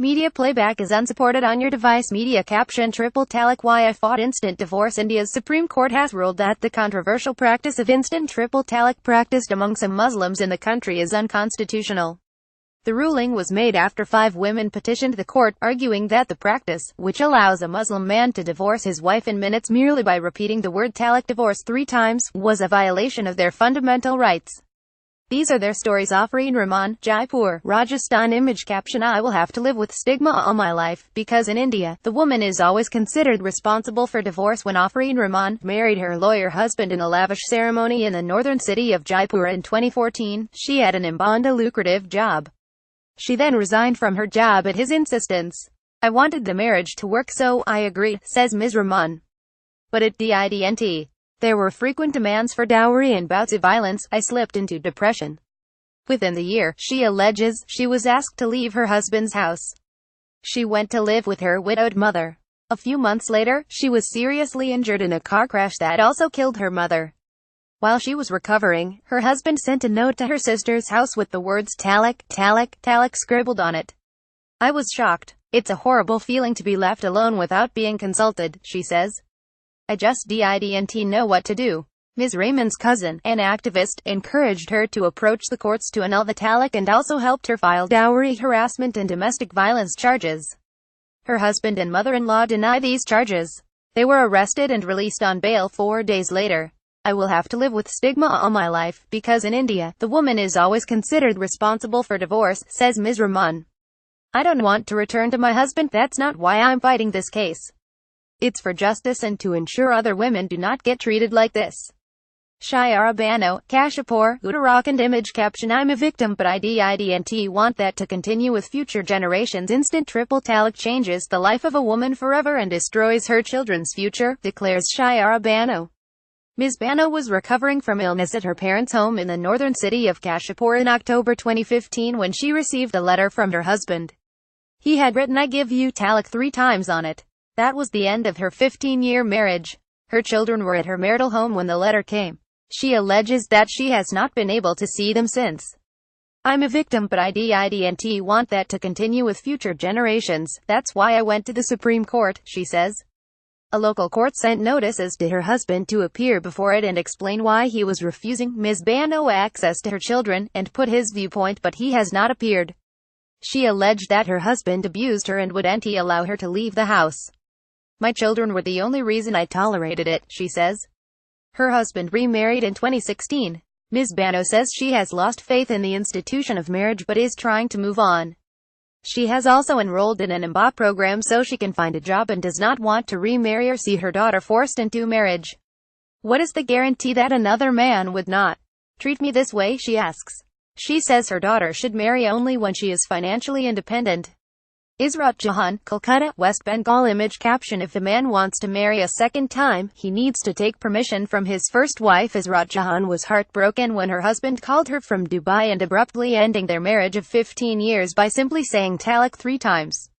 Media playback is unsupported on your device. Media caption: Triple talaq, why I fought instant divorce. India's Supreme Court has ruled that the controversial practice of instant triple talaq practiced among some Muslims in the country is unconstitutional. The ruling was made after 5 women petitioned the court, arguing that the practice, which allows a Muslim man to divorce his wife in minutes merely by repeating the word talaq, divorce, 3 times, was a violation of their fundamental rights. These are their stories. Afreen Rahman, Jaipur, Rajasthan. Image caption: I will have to live with stigma all my life, because in India, the woman is always considered responsible for divorce. When Afreen Rahman married her lawyer husband in a lavish ceremony in the northern city of Jaipur in 2014, she had an a lucrative job. She then resigned from her job at his insistence. I wanted the marriage to work, so I agreed, says Ms. Rahman. But it didn't. There were frequent demands for dowry and bouts of violence. I slipped into depression. Within the year, she alleges, she was asked to leave her husband's house. She went to live with her widowed mother. A few months later, she was seriously injured in a car crash that also killed her mother. While she was recovering, her husband sent a note to her sister's house with the words talaq, talaq, talaq scribbled on it. I was shocked. It's a horrible feeling to be left alone without being consulted, she says. I just didn't know what to do. Ms. Rahman's cousin, an activist, encouraged her to approach the courts to annul the talaq and also helped her file dowry, harassment and domestic violence charges. Her husband and mother-in-law deny these charges. They were arrested and released on bail 4 days later. I will have to live with stigma all my life, because in India, the woman is always considered responsible for divorce, says Ms. Rahman. I don't want to return to my husband. That's not why I'm fighting this case. It's for justice and to ensure other women do not get treated like this. Shayara Bano, Kashipur, Uttarakhand. Image caption: I'm a victim, but I didn't want that to continue with future generations. Instant triple talaq changes the life of a woman forever and destroys her children's future, declares Shayara Bano. Ms. Bano was recovering from illness at her parents' home in the northern city of Kashipur in October 2015 when she received a letter from her husband. He had written "I give you talaq" 3 times on it. That was the end of her 15-year marriage. Her children were at her marital home when the letter came. She alleges that she has not been able to see them since. I'm a victim, but I didn't want that to continue with future generations. That's why I went to the Supreme Court, she says. A local court sent notices to her husband to appear before it and explain why he was refusing Ms. Bano access to her children, and put his viewpoint, but he has not appeared. She alleged that her husband abused her and wouldn't allow her to leave the house. My children were the only reason I tolerated it, she says. Her husband remarried in 2016. Ms. Bano says she has lost faith in the institution of marriage but is trying to move on. She has also enrolled in an MBA program so she can find a job and does not want to remarry or see her daughter forced into marriage. What is the guarantee that another man would not treat me this way, she asks. She says her daughter should marry only when she is financially independent. Israt Jahan, Kolkata, West Bengal. Image caption: If a man wants to marry a second time, he needs to take permission from his first wife. Israt Jahan was heartbroken when her husband called her from Dubai and abruptly ending their marriage of 15 years by simply saying talaq 3 times.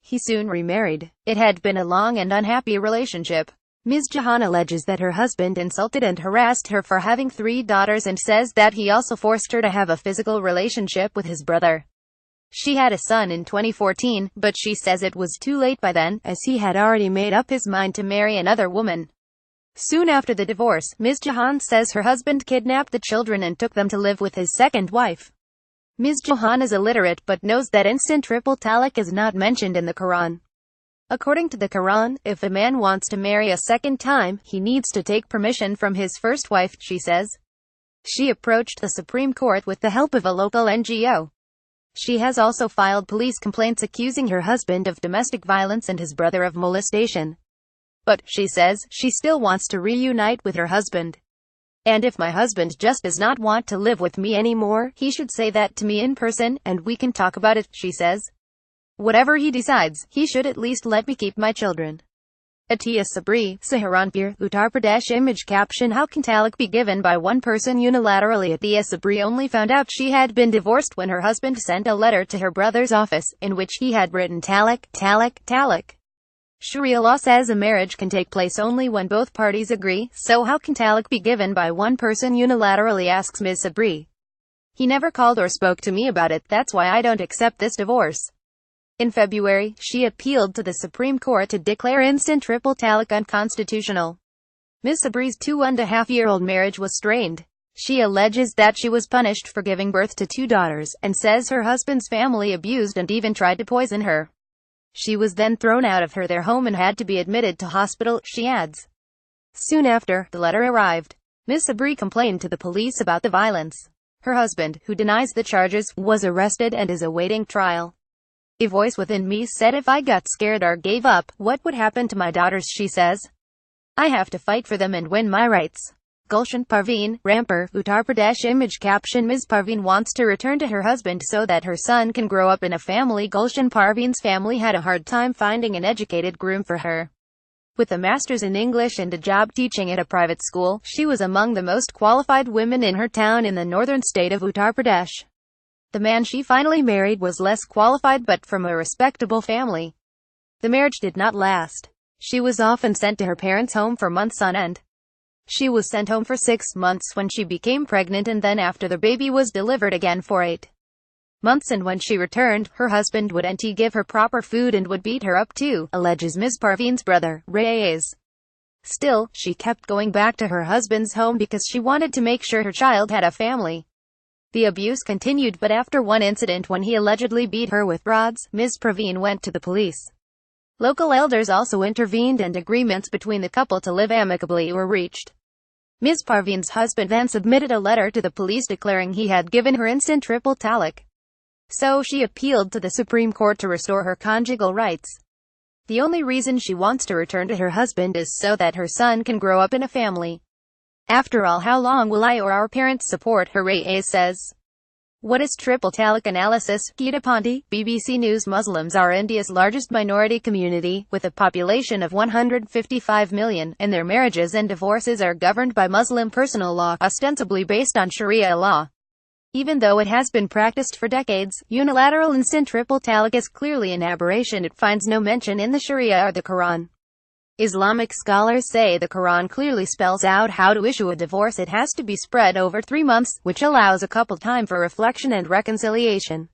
He soon remarried. It had been a long and unhappy relationship. Ms. Jahan alleges that her husband insulted and harassed her for having 3 daughters and says that he also forced her to have a physical relationship with his brother. She had a son in 2014, but she says it was too late by then, as he had already made up his mind to marry another woman. Soon after the divorce, Ms. Jahan says her husband kidnapped the children and took them to live with his second wife. Ms. Jahan is illiterate but knows that instant triple talaq is not mentioned in the Quran. According to the Quran, if a man wants to marry a second time, he needs to take permission from his first wife, she says. She approached the Supreme Court with the help of a local NGO. She has also filed police complaints accusing her husband of domestic violence and his brother of molestation. But, she says, she still wants to reunite with her husband. And if my husband just does not want to live with me anymore, he should say that to me in person, and we can talk about it, she says. Whatever he decides, he should at least let me keep my children. Atiya Sabri, Saharanpur, Uttar Pradesh. Image caption: How can talaq be given by one person unilaterally? Atiya Sabri only found out she had been divorced when her husband sent a letter to her brother's office, in which he had written talaq, talaq, talaq. Sharia law says a marriage can take place only when both parties agree, so how can talaq be given by one person unilaterally, asks Ms. Sabri. He never called or spoke to me about it, that's why I don't accept this divorce. In February, she appealed to the Supreme Court to declare instant triple talaq unconstitutional. Ms. Sabri's 2.5-year-old marriage was strained. She alleges that she was punished for giving birth to 2 daughters, and says her husband's family abused and even tried to poison her. She was then thrown out of their home and had to be admitted to hospital, she adds. Soon after the letter arrived, Ms. Sabri complained to the police about the violence. Her husband, who denies the charges, was arrested and is awaiting trial. A voice within me said if I got scared or gave up, what would happen to my daughters, she says. I have to fight for them and win my rights. Gulshan Parveen, Rampur, Uttar Pradesh. Image caption: Ms. Parveen wants to return to her husband so that her son can grow up in a family. Gulshan Parveen's family had a hard time finding an educated groom for her. With a master's in English and a job teaching at a private school, she was among the most qualified women in her town in the northern state of Uttar Pradesh. The man she finally married was less qualified but from a respectable family. The marriage did not last. She was often sent to her parents' home for months on end. She was sent home for 6 months when she became pregnant, and then after the baby was delivered again for 8 months, and when she returned, her husband wouldn't give her proper food and would beat her up too, alleges Ms. Parveen's brother, Reyes. Still, she kept going back to her husband's home because she wanted to make sure her child had a family. The abuse continued, but after one incident when he allegedly beat her with rods, Ms. Parveen went to the police. Local elders also intervened and agreements between the couple to live amicably were reached. Ms. Parveen's husband then submitted a letter to the police declaring he had given her instant triple talaq. So she appealed to the Supreme Court to restore her conjugal rights. The only reason she wants to return to her husband is so that her son can grow up in a family. After all, how long will I or our parents support her, Reyes says. What is triple talaq analysis? Geeta Pandey, BBC News. Muslims are India's largest minority community, with a population of 155 million, and their marriages and divorces are governed by Muslim personal law, ostensibly based on Sharia law. Even though it has been practiced for decades, unilateral instant triple talaq is clearly an aberration. It finds no mention in the Sharia or the Quran. Islamic scholars say the Quran clearly spells out how to issue a divorce. It has to be spread over 3 months, which allows a couple time for reflection and reconciliation.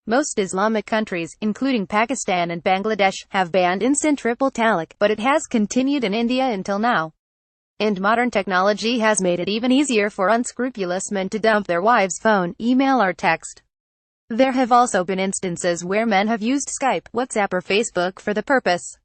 Most Islamic countries, including Pakistan and Bangladesh, have banned instant triple talaq, but it has continued in India until now. And modern technology has made it even easier for unscrupulous men to dump their wives' phone, email or text. There have also been instances where men have used Skype, WhatsApp or Facebook for the purpose